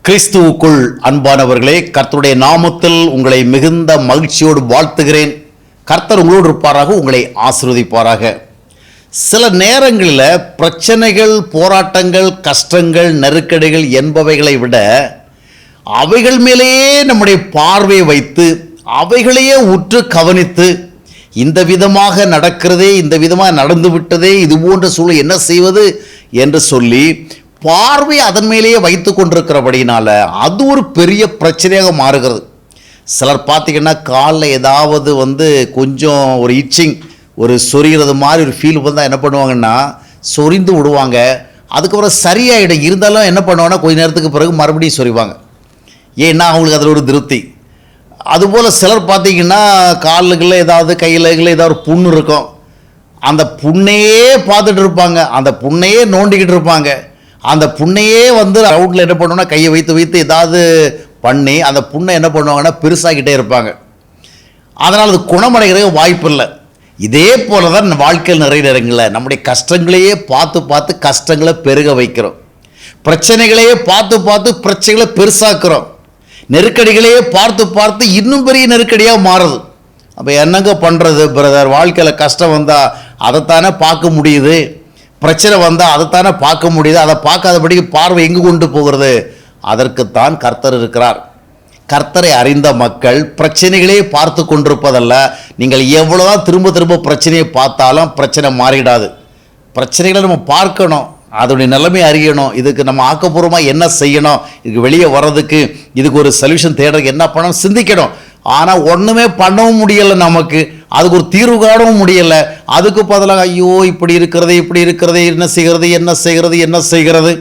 கிறிஸ்துவுக்குள் அன்பானவர்களே, கர்த்தருடைய நாமத்தில் உங்களை மிகுந்த மகிழ்ச்சியோடு வாழ்த்துகிறேன். கர்த்தர் உங்களோடு இருப்பாராக, உங்களை ஆசீர்வதிப்பாராக. சில நேரங்களில் பிரச்சனைகள், போராட்டங்கள், கஷ்டங்கள், நெருக்கடிகள் என்பவைகளை விட அவைகள் மேலேயே நம்முடைய பார்வையை வைத்து அவைகளையே உற்று கவனித்து இந்த விதமாக நடக்கிறதே, இந்த விதமாக நடந்து விட்டதே, இது போன்ற சூழல் என்ன செய்வது என்று சொல்லி பார்வை அதன் மேலேயே வைத்து கொண்டிருக்கிறபடினால அது ஒரு பெரிய பிரச்சனையாக மாறுகிறது. சிலர் பார்த்திங்கன்னா காலில் ஏதாவது கொஞ்சம் ஒரு இச்சிங், ஒரு சொரிகிறது மாதிரி ஒரு ஃபீல் வந்தால் என்ன பண்ணுவாங்கன்னா சொரிந்து விடுவாங்க. அதுக்கப்புறம் சரியாயிடும். இருந்தாலும் என்ன பண்ணுவாங்கன்னா கொஞ்ச நேரத்துக்கு பிறகு மறுபடியும் சொரிவாங்க. ஏன்னா அவங்களுக்கு அதில் ஒரு திருப்தி. அதுபோல் சிலர் பார்த்திங்கன்னா காலுகளில் ஏதாவது கையில் ஏதாவது ஒரு புண்ணு இருக்கும். அந்த புண்ணையே பார்த்துட்டு இருப்பாங்க, அந்த புண்ணையே நோண்டிக்கிட்டு இருப்பாங்க. அந்த புண்ணையே ரவுண்டில் என்ன பண்ணுவோன்னா கையை வைத்து வைத்து ஏதாவது பண்ணி அந்த புண்ணை என்ன பண்ணுவாங்கன்னா பெருசாகிட்டே இருப்பாங்க. அதனால் அது குணமடைகிறது வாய்ப்பு இல்லை. இதே போல தான் வாழ்க்கையில் நிறைய நேரங்களில் நம்முடைய கஷ்டங்களையே பார்த்து பார்த்து கஷ்டங்களை பெருக வைக்கிறோம். பிரச்சனைகளையே பார்த்து பார்த்து பிரச்சனைகளை பெருசாக்குறோம். நெருக்கடிகளையே பார்த்து பார்த்து இன்னும் பெரிய நெருக்கடியாக மாறுது. அப்போ என்னங்க பண்ணுறது பிரதர்? வாழ்க்கையில் கஷ்டம் வந்தால் அதைத்தானே பார்க்க முடியுது, பிரச்சனை வந்தால் அதைத்தானே பார்க்க முடியுது, அதை பார்க்காதபடிக்கு பார்வை எங்கு கொண்டு போகிறது? அதற்குத்தான் கர்த்தர் இருக்கிறார். கர்த்தரை அறிந்த மக்கள் பிரச்சனைகளே பார்த்து கொண்டிருப்பதல்ல. நீங்கள் எவ்வளோதான் திரும்ப திரும்ப பிரச்சனையை பார்த்தாலும் பிரச்சனை மாறிடாது. பிரச்சனைகளை நம்ம பார்க்கணும், அதோடைய நிலைமை அறியணும், இதுக்கு நம்ம ஆக்கப்பூர்வமாக என்ன செய்யணும், இதுக்கு வெளியே வர்றதுக்கு இதுக்கு ஒரு சொல்யூஷன் தேடுறதுக்கு என்ன பண்ணணும் சிந்திக்கணும். ஆனால் ஒன்றுமே பண்ணவும் முடியலை, நமக்கு அதுக்கு ஒரு தீர்வு காணவும் முடியலை. அதுக்கு பதிலாக ஐயோ இப்படி இருக்கிறது இப்படி இருக்கிறது, என்ன செய்கிறது என்ன செய்கிறது என்ன செய்கிறது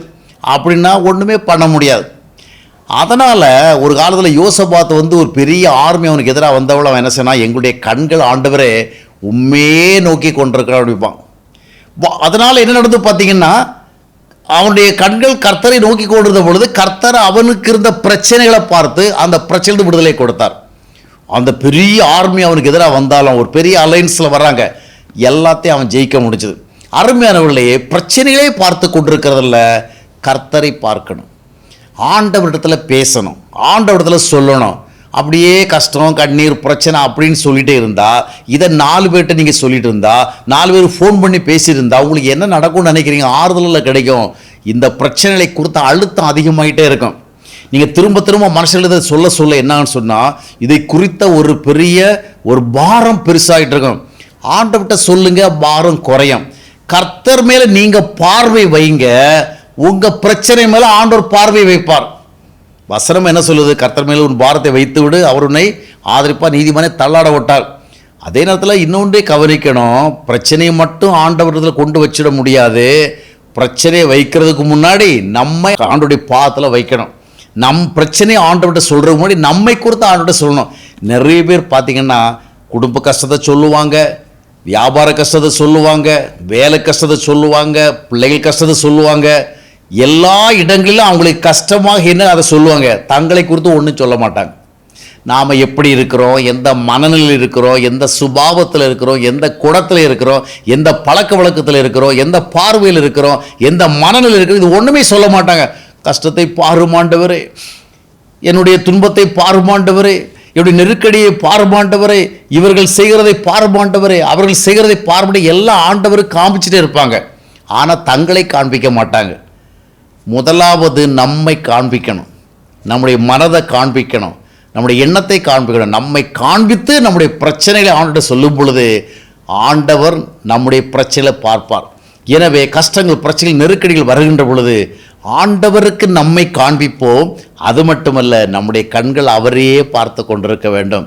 அப்படின்னா ஒன்றுமே பண்ண முடியாது. அதனால் ஒரு காலத்தில் யோசபாத் ஒரு பெரிய ஆர்மி அவனுக்கு எதிராக வந்தவளை அவன் என்ன செய்யணும், எங்களுடைய கண்கள் ஆண்டவரே உண்மையே நோக்கி கொண்டிருக்கிறான் அப்படிப்பான். அதனால் என்ன நடந்து பார்த்தீங்கன்னா அவனுடைய கண்கள் கர்த்தரை நோக்கி கொண்டிருந்த பொழுது கர்த்தர் அவனுக்கு இருந்த பிரச்சனைகளை பார்த்து அந்த பிரச்சனை விடுதலை கொடுத்தார். அந்த பெரிய ஆர்மி அவனுக்கு எதிராக வந்தாலும் ஒரு பெரிய அலைன்ஸில் வர்றாங்க, எல்லாத்தையும் அவன் ஜெயிக்க முடிஞ்சது. அருமையானவர்களையே, பிரச்சனைகளே பார்த்து கொண்டிருக்கிறதில்ல, கர்த்தரை பார்க்கணும், ஆண்டவரிடத்தில் பேசணும், ஆண்டவரிடத்தில் சொல்லணும். அப்படியே கஷ்டம் கண்ணீர் பிரச்சனை அப்படின்னு சொல்லிகிட்டே இருந்தால், இதை 4 பேர்கிட்ட நீங்கள் சொல்லிட்டு இருந்தால், 4 பேர் ஃபோன் பண்ணி பேசியிருந்தா உங்களுக்கு என்ன நடக்கும்னு நினைக்கிறீங்க? ஆறுதலில் கிடைக்கும். இந்த பிரச்சனைகளை குறித்த அழுத்தம் அதிகமாகிட்டே இருக்கும். நீங்கள் திரும்ப திரும்ப மனுஷங்களை சொல்ல சொல்ல என்னன்னு சொன்னால் இதை குறித்த ஒரு பெரிய ஒரு பாரம் பெருசாகிட்டு இருக்கும். ஆண்டவர்கிட்ட சொல்லுங்க, பாரம் குறையும். கர்த்தர் மேலே நீங்கள் பார்வை வைங்க, உங்கள் பிரச்சனை மேலே ஆண்டவர் பார்வை வைப்பார். வசனம் என்ன சொல்லுது? கர்த்தர் மேலே உன் பாரத்தை வைத்து விடு, அவர் உன்னை ஆதரிப்பார், நீதிமானை தள்ளாட விட்டார். அதே நேரத்தில் இன்னொன்றே கவனிக்கணும், பிரச்சனையை மட்டும் ஆண்டவரத்தில் கொண்டு வச்சிட முடியாது. பிரச்சனையை வைக்கிறதுக்கு முன்னாடி நம்ம ஆண்டவருடைய பாதத்தில் வைக்கணும். நம் பிரச்சனையை ஆண்டவர்கிட்ட சொல்கிறதுக்கு முன்னாடி நம்மை குறித்து ஆண்டவர்கிட்ட சொல்லணும். நிறைய பேர் பார்த்திங்கன்னா குடும்ப கஷ்டத்தை சொல்லுவாங்க, வியாபார கஷ்டத்தை சொல்லுவாங்க, வேலை கஷ்டத்தை சொல்லுவாங்க, பிள்ளைகள் கஷ்டத்தை சொல்லுவாங்க. எல்லா இடங்களிலும் அவங்களுக்கு கஷ்டமாக என்ன அதை சொல்லுவாங்க, தங்களை குறித்து ஒன்றும் சொல்ல மாட்டாங்க. நாம் எப்படி இருக்கிறோம், எந்த மனநிலையில் இருக்கிறோம், எந்த சுபாவத்தில் இருக்கிறோம், எந்த குணத்தில் இருக்கிறோம், எந்த பழக்க வழக்கத்தில் இருக்கிறோம், எந்த பார்வையில் இருக்கிறோம், எந்த மனநிலையில் இருக்கிறோம், இது ஒன்றுமே சொல்ல மாட்டாங்க. கஷ்டத்தை பாருமாண்டவரே, என்னுடைய துன்பத்தை பாருமாண்டவரே, என்னுடைய நெருக்கடியை பாருமாண்டவரே, இவர்கள் செய்கிறதை பாருமாண்டவரே, அவர்கள் செய்கிறதை பார்ப்படி எல்லா ஆண்டவரும் காமிச்சிட்டே இருப்பாங்க. ஆனால் தங்களை காண்பிக்க மாட்டாங்க. முதலாவது நம்மை காண்பிக்கணும், நம்முடைய மனதை காண்பிக்கணும், நம்முடைய எண்ணத்தை காண்பிக்கணும். நம்மை காண்பித்து நம்முடைய பிரச்சனைகளை ஆண்டவர்கிட்ட சொல்லும் பொழுது ஆண்டவர் நம்முடைய பிரச்சனைகளை பார்ப்பார். எனவே கஷ்டங்கள், பிரச்சனைகள், நெருக்கடிகள் வருகின்ற பொழுது ஆண்டவருக்கு நம்மை காண்பிப்போம். அது மட்டுமல்ல, நம்முடைய கண்கள் அவரையே பார்த்து கொண்டிருக்க வேண்டும்,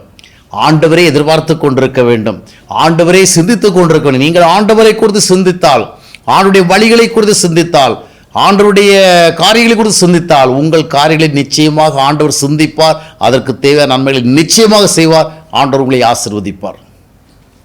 ஆண்டவரை எதிர்பார்த்து கொண்டிருக்க வேண்டும், ஆண்டவரை சிந்தித்து கொண்டிருக்க வேண்டும். நீங்கள் ஆண்டவரை குறித்து சிந்தித்தால், ஆண்டுடைய வழிகளை குறித்து சிந்தித்தால், ஆண்டவருடைய காரியங்களை குறித்து சிந்தித்தால் உங்கள் காரியங்களை நிச்சயமாக ஆண்டவர் சிந்திப்பார். அதற்கு தேவையான நன்மைகளை நிச்சயமாக செய்வார். ஆண்டவர் உங்களை ஆசீர்வதிப்பார்.